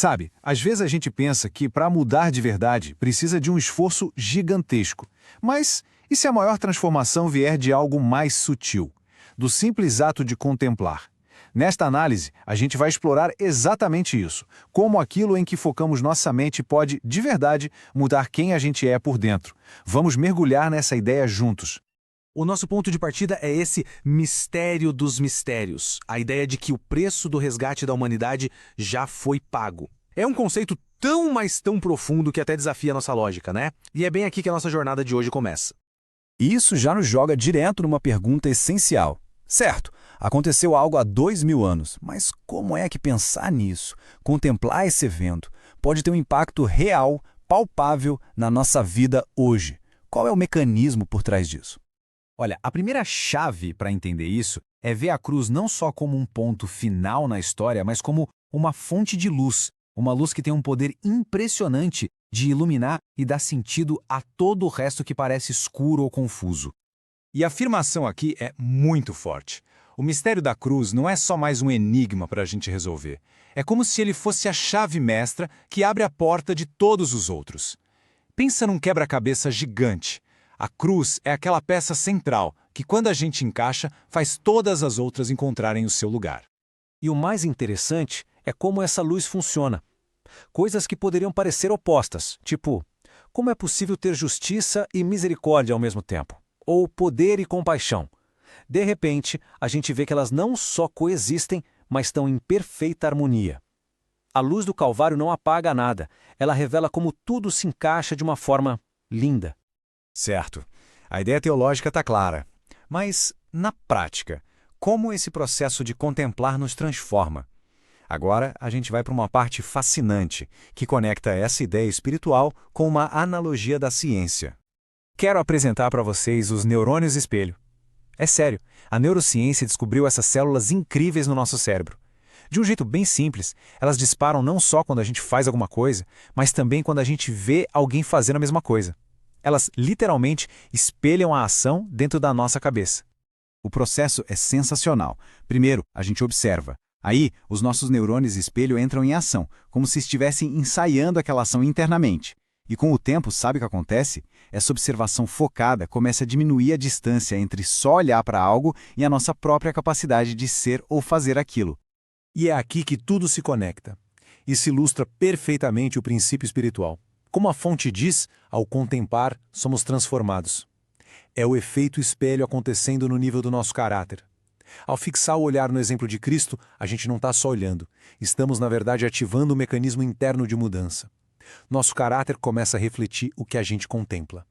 Sabe, às vezes a gente pensa que para mudar de verdade precisa de um esforço gigantesco. Mas e se a maior transformação vier de algo mais sutil? Do simples ato de contemplar. Nesta análise, a gente vai explorar exatamente isso, como aquilo em que focamos nossa mente pode, de verdade, mudar quem a gente é por dentro. Vamos mergulhar nessa ideia juntos. O nosso ponto de partida é esse mistério dos mistérios, a ideia de que o preço do resgate da humanidade já foi pago. É um conceito tão, mas tão profundo que até desafia a nossa lógica, né? E é bem aqui que a nossa jornada de hoje começa. Isso já nos joga direto numa pergunta essencial. Certo, aconteceu algo há 2000 anos, mas como é que pensar nisso, contemplar esse evento, pode ter um impacto real, palpável na nossa vida hoje? Qual é o mecanismo por trás disso? Olha, a primeira chave para entender isso é ver a cruz não só como um ponto final na história, mas como uma fonte de luz, uma luz que tem um poder impressionante de iluminar e dar sentido a todo o resto que parece escuro ou confuso. E a afirmação aqui é muito forte. O mistério da cruz não é só mais um enigma para a gente resolver. É como se ele fosse a chave mestra que abre a porta de todos os outros. Pensa num quebra-cabeça gigante. A cruz é aquela peça central que, quando a gente encaixa, faz todas as outras encontrarem o seu lugar. E o mais interessante é como essa luz funciona. Coisas que poderiam parecer opostas, tipo, como é possível ter justiça e misericórdia ao mesmo tempo? Ou poder e compaixão? De repente, a gente vê que elas não só coexistem, mas estão em perfeita harmonia. A luz do Calvário não apaga nada, ela revela como tudo se encaixa de uma forma linda. Certo. A ideia teológica está clara. Mas, na prática, como esse processo de contemplar nos transforma? Agora, a gente vai para uma parte fascinante, que conecta essa ideia espiritual com uma analogia da ciência. Quero apresentar para vocês os neurônios espelho. É sério, a neurociência descobriu essas células incríveis no nosso cérebro. De um jeito bem simples, elas disparam não só quando a gente faz alguma coisa, mas também quando a gente vê alguém fazendo a mesma coisa. Elas literalmente espelham a ação dentro da nossa cabeça. O processo é sensacional. Primeiro, a gente observa. Aí, os nossos neurônios espelho entram em ação, como se estivessem ensaiando aquela ação internamente. E com o tempo, sabe o que acontece? Essa observação focada começa a diminuir a distância entre só olhar para algo e a nossa própria capacidade de ser ou fazer aquilo. E é aqui que tudo se conecta. Isso ilustra perfeitamente o princípio espiritual. Como a fonte diz, ao contemplar, somos transformados. É o efeito espelho acontecendo no nível do nosso caráter. Ao fixar o olhar no exemplo de Cristo, a gente não está só olhando. Estamos, na verdade, ativando o mecanismo interno de mudança. Nosso caráter começa a refletir o que a gente contempla.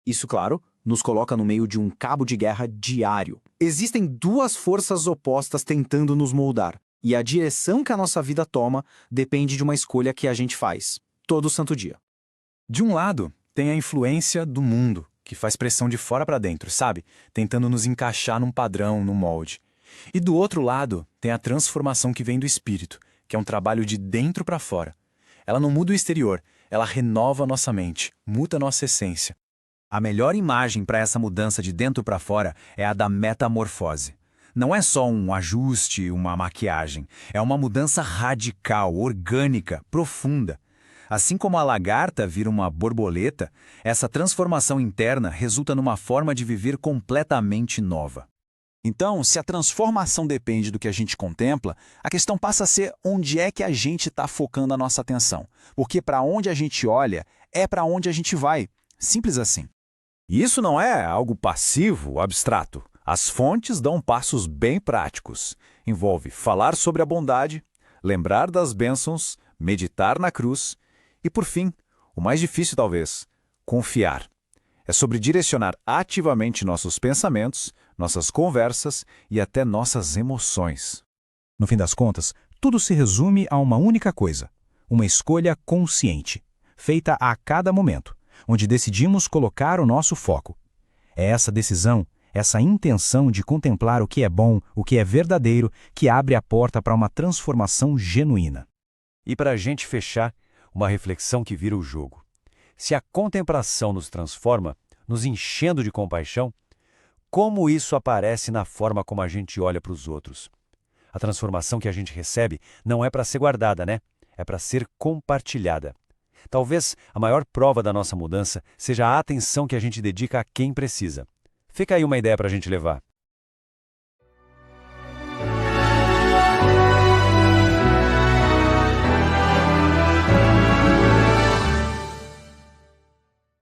Isso, claro, nos coloca no meio de um cabo de guerra diário. Existem duas forças opostas tentando nos moldar, e a direção que a nossa vida toma depende de uma escolha que a gente faz, todo santo dia. De um lado, tem a influência do mundo, que faz pressão de fora para dentro, sabe? Tentando nos encaixar num padrão, num molde. E do outro lado, tem a transformação que vem do espírito, que é um trabalho de dentro para fora. Ela não muda o exterior, ela renova a nossa mente, muda a nossa essência. A melhor imagem para essa mudança de dentro para fora é a da metamorfose. Não é só um ajuste, uma maquiagem. É uma mudança radical, orgânica, profunda. Assim como a lagarta vira uma borboleta, essa transformação interna resulta numa forma de viver completamente nova. Então, se a transformação depende do que a gente contempla, a questão passa a ser onde é que a gente está focando a nossa atenção. Porque para onde a gente olha, é para onde a gente vai. Simples assim. E isso não é algo passivo, abstrato. As fontes dão passos bem práticos. Envolve falar sobre a bondade, lembrar das bênçãos, meditar na cruz e, por fim, o mais difícil talvez, confiar. É sobre direcionar ativamente nossos pensamentos, nossas conversas e até nossas emoções. No fim das contas, tudo se resume a uma única coisa: uma escolha consciente, feita a cada momento, onde decidimos colocar o nosso foco. É essa decisão, essa intenção de contemplar o que é bom, o que é verdadeiro, que abre a porta para uma transformação genuína. E para a gente fechar, uma reflexão que vira o jogo. Se a contemplação nos transforma, nos enchendo de compaixão, como isso aparece na forma como a gente olha para os outros? A transformação que a gente recebe não é para ser guardada, né? é para ser compartilhada. Talvez a maior prova da nossa mudança seja a atenção que a gente dedica a quem precisa. Fica aí uma ideia para a gente levar.